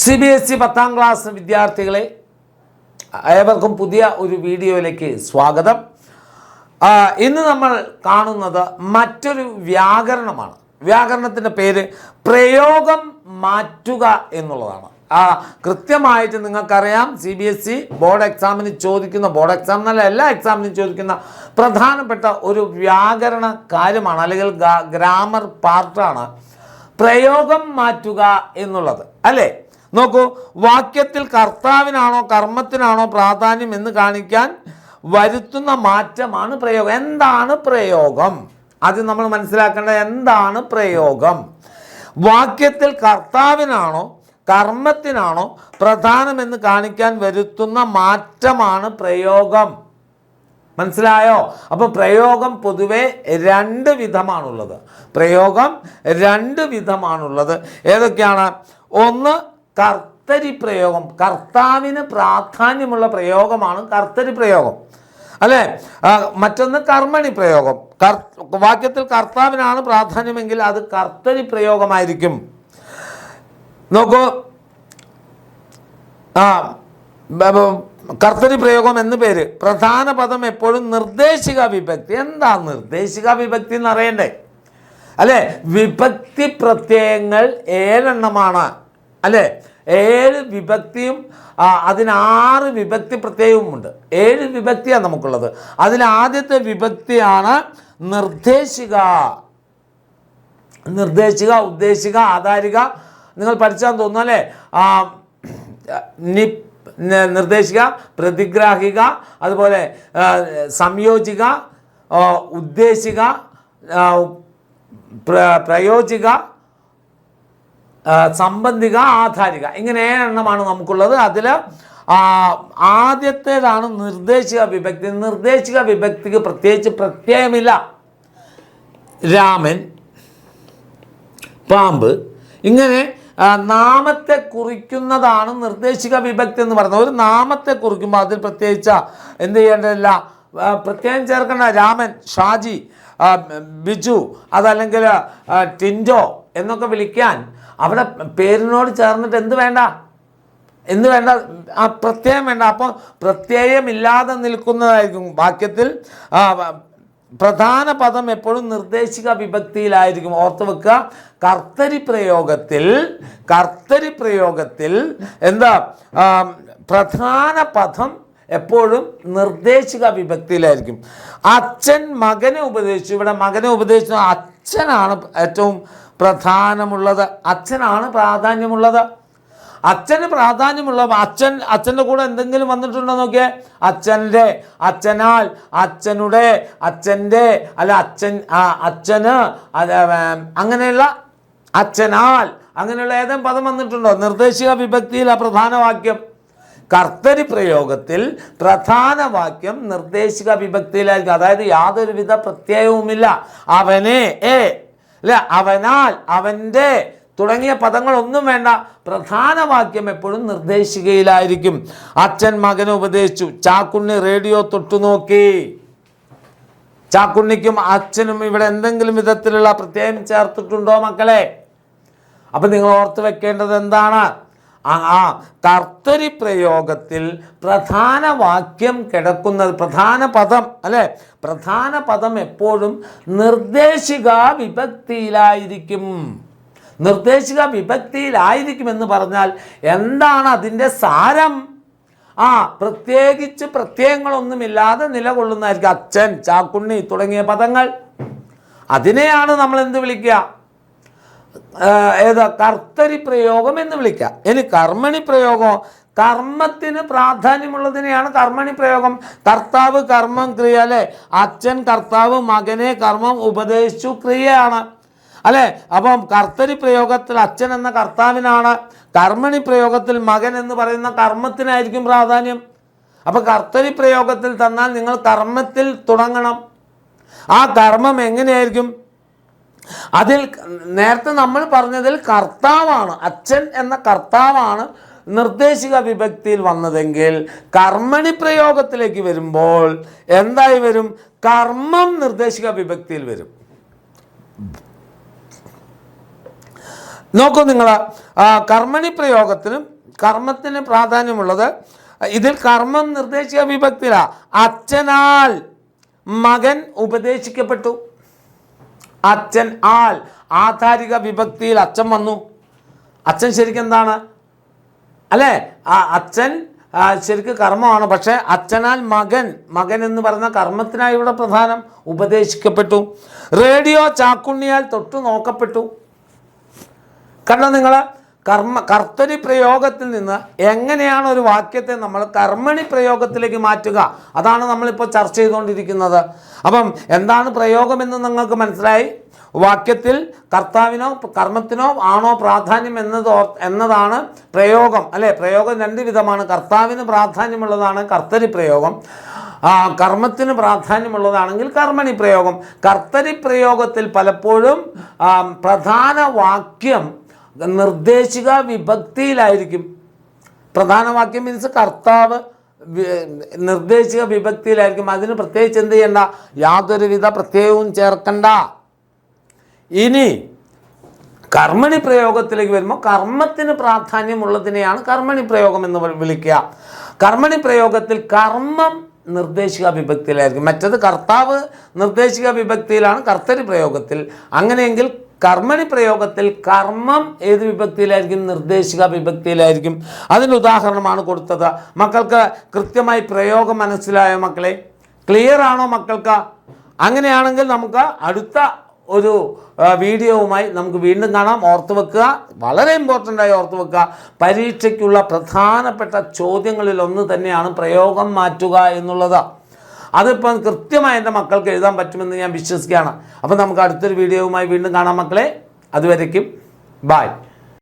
CBSE 10ാം class വിദ്യാർത്ഥികളെ ഏവർക്കും പുതിയ ഒരു വീഡിയോയിലേക്ക് സ്വാഗതം. ഇന്ന് നമ്മൾ കാണുന്നത് മറ്റൊരു വ്യാകരണമാണ്. വ്യാകരണത്തിൻ്റെ പേര് പ്രയോഗം മാറ്റുക എന്നുള്ളതാണ്. കൃത്യമായിട്ട് നിങ്ങൾക്കറിയാം, CBSE ബോർഡ് എക്സാമിന് ചോദിക്കുന്ന, ബോർഡ് എക്സാം എന്നല്ല എല്ലാ എക്സാമിനും ചോദിക്കുന്ന പ്രധാനപ്പെട്ട ഒരു വ്യാകരണ കാര്യമാണ്, അല്ലെങ്കിൽ ഗ്രാമർ പാർട്ടാണ് പ്രയോഗം മാറ്റുക എന്നുള്ളത്, അല്ലേ? നോക്കൂ, വാക്യത്തിൽ കർത്താവിനാണോ കർമ്മത്തിനാണോ പ്രാധാന്യം എന്ന് കാണിക്കാൻ വരുത്തുന്ന മാറ്റമാണ് പ്രയോഗം. എന്താണ് പ്രയോഗം? ആദ്യം നമ്മൾ മനസ്സിലാക്കേണ്ടത് എന്താണ് പ്രയോഗം. വാക്യത്തിൽ കർത്താവിനാണോ കർമ്മത്തിനാണോ പ്രധാനമെന്ന് കാണിക്കാൻ വരുത്തുന്ന മാറ്റമാണ് പ്രയോഗം. മനസ്സിലായോ? അപ്പോൾ പ്രയോഗം പൊതുവെ രണ്ട് വിധമാണുള്ളത്. പ്രയോഗം രണ്ട് വിധമാണുള്ളത്. ഏതൊക്കെയാണ്? ഒന്ന് കർത്തരി പ്രയോഗം, കർത്താവിന് പ്രാധാന്യമുള്ള പ്രയോഗമാണ് കർത്തരി പ്രയോഗം, അല്ലേ? മറ്റൊന്ന് കർമ്മണി പ്രയോഗം. വാക്യത്തിൽ കർത്താവിനാണ് പ്രാധാന്യമെങ്കിൽ അത് കർത്തരി പ്രയോഗമായിരിക്കും. നോക്കൂ, കർത്തരി പ്രയോഗം എന്ന് പേര്. പ്രധാന പദം എപ്പോഴും നിർദ്ദേശിക വിഭക്തി. എന്താ നിർദ്ദേശിക വിഭക്തി എന്ന് അറിയണ്ടേ, അല്ലേ? വിഭക്തി പ്രത്യയങ്ങൾ 7 എണ്ണമാണ്, അല്ലേ? 7 വിഭക്തിയും അതിന് 6 വിഭക്തി പ്രത്യയവുമുണ്ട്. 7 വിഭക്തിയാണ് നമുക്കുള്ളത്. അതിൽ ആദ്യത്തെ വിഭക്തിയാണ് നിർദ്ദേശിക. നിർദ്ദേശിക, ഉദ്ദേശിക, ആധാരിക നിങ്ങൾ പഠിച്ചാൽ തോന്നുന്നു, അല്ലേ? നിർദ്ദേശിക, പ്രതിഗ്രാഹിക, അതുപോലെ സംയോജിക, ഉദ്ദേശിക, പ്രയോജിക, സംബന്ധിക, ആധാരിക, ഇങ്ങനെ 7 എണ്ണമാണ് നമുക്കുള്ളത്. അതിൽ ആദ്യത്തേതാണ് നിർദ്ദേശിക വിഭക്തി. നിർദ്ദേശിക വിഭക്തിക്ക് പ്രത്യേകിച്ച് പ്രത്യയമില്ല. രാമൻ, പാമ്പ്, ഇങ്ങനെ നാമത്തെ കുറിക്കുന്നതാണ് നിർദ്ദേശിക വിഭക്തി എന്ന് പറയുന്നത്. ഒരു നാമത്തെ കുറിക്കുമ്പോൾ അതിൽ പ്രത്യേകിച്ച എന്ത് ചെയ്യേണ്ടതില്ല, പ്രത്യേകം ചേർക്കേണ്ട. രാമൻ, ഷാജി, ബിജു, അതല്ലെങ്കിൽ ടിൻജോ എന്നൊക്കെ വിളിക്കാൻ അവിടെ പേരിനോട് ചേർന്നിട്ട് എന്ത് വേണ്ട, പ്രത്യയം വേണ്ട. അപ്പോൾ പ്രത്യയമില്ലാതെ നിൽക്കുന്നതായിരിക്കും വാക്യത്തിൽ. പ്രധാന പദം എപ്പോഴും നിർദ്ദേശിക വിഭക്തിയിലായിരിക്കും. ഓർത്ത് വെക്കുക, കർത്തരി പ്രയോഗത്തിൽ എന്താ, പ്രധാന പദം എപ്പോഴും നിർദ്ദേശിക വിഭക്തിയിലായിരിക്കും. അച്ഛൻ മകനെ ഉപദേശിച്ചു. ഇവിടെ മകനെ ഉപദേശിച്ചു, അച്ഛനാണ് ഏറ്റവും പ്രധാനമുള്ളത്, അച്ഛനാണ് പ്രാധാന്യമുള്ളത്. അച്ഛന് പ്രാധാന്യമുള്ള അച്ഛൻ്റെ കൂടെ എന്തെങ്കിലും വന്നിട്ടുണ്ടോ നോക്കിയേ. അച്ഛൻ്റെ, അച്ഛനാൽ, അച്ഛനുടെ, അച്ഛൻ്റെ, അല്ല അച്ഛന്, അങ്ങനെയുള്ള അച്ഛനാൽ, അങ്ങനെയുള്ള ഏതെങ്കിലും പദം വന്നിട്ടുണ്ടോ? നിർദ്ദേശിക വിഭക്തിയിൽ ആ പ്രധാന വാക്യം. കർത്തരി പ്രയോഗത്തിൽ പ്രധാന വാക്യം നിർദ്ദേശിക വിഭക്തിയിലായിരിക്കും. അതായത് യാതൊരുവിധ പ്രത്യയവുമില്ല. അവനെ, അല്ലെ, അവനാൽ, അവൻ്റെ തുടങ്ങിയ പദങ്ങളൊന്നും വേണ്ട. പ്രധാന വാക്യം എപ്പോഴും നിർദ്ദേശികയിലായിരിക്കും. അച്ഛൻ മകനെ ഉപദേശിച്ചു. ചാക്കുണ്ണി റേഡിയോ തൊട്ടുനോക്കി. ചാക്കുണ്ണിക്കും അച്ഛനും ഇവിടെ എന്തെങ്കിലും വിധത്തിലുള്ള പ്രത്യയം ചേർത്തിട്ടുണ്ടോ മക്കളെ? അപ്പം നിങ്ങൾ ഓർത്ത് വെക്കേണ്ടത് എന്താണ്? കർത്തരി പ്രയോഗത്തിൽ പ്രധാന വാക്യം കിടക്കുന്നത്, പ്രധാന പദം, അല്ലെ, പ്രധാന പദം എപ്പോഴും നിർദ്ദേശിക വിഭക്തിയിലായിരിക്കും. നിർദ്ദേശിക വിഭക്തിയിലായിരിക്കുമെന്ന് പറഞ്ഞാൽ എന്താണ് അതിൻ്റെ സാരം? പ്രത്യേകിച്ച് പ്രത്യയങ്ങളൊന്നുമില്ലാതെ നിലകൊള്ളുന്നതായിരിക്കും. അച്ഛൻ, ചാക്കുണ്ണി തുടങ്ങിയ പദങ്ങൾ, അതിനെയാണ് നമ്മൾ എന്ത് വിളിക്കുക? കർത്തരി പ്രയോഗം എന്ന് വിളിക്കുക. ഇനി കർമ്മണി പ്രയോഗം, കർമ്മത്തിന് പ്രാധാന്യമുള്ളതിനെയാണ് കർമ്മണി പ്രയോഗം. കർത്താവ്, കർമ്മം, ക്രിയ, അല്ലെ? അച്ഛൻ കർത്താവ് മകനെ കർമ്മം ഉപദേശിച്ചു, ക്രിയയാണ്, അല്ലെ? അപ്പം കർത്തരി പ്രയോഗത്തിൽ അച്ഛൻ എന്ന കർത്താവിനാണ്, കർമ്മണി പ്രയോഗത്തിൽ മകൻ എന്ന് പറയുന്ന കർമ്മത്തിനായിരിക്കും പ്രാധാന്യം. അപ്പം കർത്തരി പ്രയോഗത്തിൽ തന്നാൽ നിങ്ങൾ കർമ്മത്തിൽ തുടങ്ങണം. ആ കർമ്മം എങ്ങനെയായിരിക്കും? അതിൽ നേരത്തെ നമ്മൾ പറഞ്ഞതിൽ കർത്താവാണ്, അച്ഛൻ എന്ന കർത്താവാണ് നിർദ്ദേശിക വിഭക്തിയിൽ വന്നതെങ്കിൽ കർമ്മണി പ്രയോഗത്തിലേക്ക് വരുമ്പോൾ എന്തായി വരും? കർമ്മം നിർദ്ദേശിക വിഭക്തിയിൽ വരും. നോക്കൂ നിങ്ങൾ, കർമ്മണി പ്രയോഗത്തിനും കർമ്മത്തിന് പ്രാധാന്യമുള്ളത്, ഇതിൽ കർമ്മം നിർദ്ദേശിക വിഭക്തിയിലാണ്. അച്ഛനാൽ മകൻ ഉപദേശിക്കപ്പെട്ടു. അച്ഛൻ ആൽ ആധാരിക വിഭക്തിയിൽ അച്ഛൻ വന്നു. അച്ഛൻ ശരിക്കും എന്താണ് അല്ലേ? അച്ഛൻ ശരിക്കും കർമ്മമാണ്. പക്ഷേ അച്ഛനാൽ മകൻ, മകൻ എന്ന് പറയുന്ന കർമ്മത്തിനായി ഇവിടെ പ്രധാനം. ഉപദേശിക്കപ്പെട്ടു. റേഡിയോ ചാക്കുണ്ണിയാൽ തൊട്ടു നോക്കപ്പെട്ടു. കണ്ടോ നിങ്ങൾ, കർത്തരി പ്രയോഗത്തിൽ നിന്ന് എങ്ങനെയാണ് ഒരു വാക്യത്തെ നമ്മൾ കർമ്മണി പ്രയോഗത്തിലേക്ക് മാറ്റുക? അതാണ് നമ്മളിപ്പോൾ ചർച്ച ചെയ്തുകൊണ്ടിരിക്കുന്നത്. അപ്പം എന്താണ് പ്രയോഗമെന്ന് നിങ്ങൾക്ക് മനസ്സിലായി. വാക്യത്തിൽ കർത്താവിനോ കർമ്മത്തിനോ ആണോ പ്രാധാന്യം എന്നതാണ് പ്രയോഗം അല്ലേ? പ്രയോഗം രണ്ട് വിധമാണ്. കർത്താവിന് പ്രാധാന്യമുള്ളതാണ് കർത്തരി പ്രയോഗം, കർമ്മത്തിന് പ്രാധാന്യമുള്ളതാണെങ്കിൽ കർമ്മണി പ്രയോഗം. കർത്തരി പ്രയോഗത്തിൽ പലപ്പോഴും പ്രധാന വാക്യം നിർദ്ദേശിക വിഭക്തിയിലായിരിക്കും. പ്രധാന വാക്യം മീൻസ് കർത്താവ് നിർദ്ദേശിക വിഭക്തിയിലായിരിക്കും. അതിന് പ്രത്യേകിച്ച് എന്ത് ചെയ്യണ്ട, യാതൊരുവിധ പ്രത്യയവും ചേർക്കണ്ട. ഇനി കർമ്മണി പ്രയോഗത്തിലേക്ക് വരുമ്പോൾ കർമ്മത്തിന് പ്രാധാന്യമുള്ളതിനെയാണ് കർമ്മണി പ്രയോഗം എന്ന് വിളിക്കുക. കർമ്മണി പ്രയോഗത്തിൽ കർമ്മം നിർദ്ദേശിക വിഭക്തിയിലായിരിക്കും. മറ്റത് കർത്താവ് നിർദ്ദേശിക വിഭക്തിയിലാണ് കർത്തരി പ്രയോഗത്തിൽ. അങ്ങനെയെങ്കിൽ കർമ്മണി പ്രയോഗത്തിൽ കർമ്മം ഏത് വിഭക്തിയിലായിരിക്കും? നിർദ്ദേശിക വിഭക്തിയിലായിരിക്കും. അതിന് ഉദാഹരണമാണ് കൊടുത്തത്. മക്കൾക്ക് കൃത്യമായി പ്രയോഗം മനസ്സിലായോ മക്കളെ? ക്ലിയർ ആണോ മക്കൾക്ക്? അങ്ങനെയാണെങ്കിൽ നമുക്ക് അടുത്ത ഒരു വീഡിയോവുമായി നമുക്ക് വീണ്ടും കാണാം. ഓർത്തു വെക്കുക, വളരെ ഇമ്പോർട്ടൻ്റായി ഓർത്തു വെക്കുക, പരീക്ഷയ്ക്കുള്ള പ്രധാനപ്പെട്ട ചോദ്യങ്ങളിൽ ഒന്ന് തന്നെയാണ് പ്രയോഗം മാറ്റുക എന്നുള്ളത്. അതിപ്പം കൃത്യമായി എൻ്റെ മക്കൾക്ക് എഴുതാൻ പറ്റുമെന്ന് ഞാൻ വിശ്വസിക്കുകയാണ്. അപ്പോൾ നമുക്ക് അടുത്തൊരു വീഡിയോവുമായി വീണ്ടും കാണാം മക്കളെ. അതുവരയ്ക്കും ബായ്.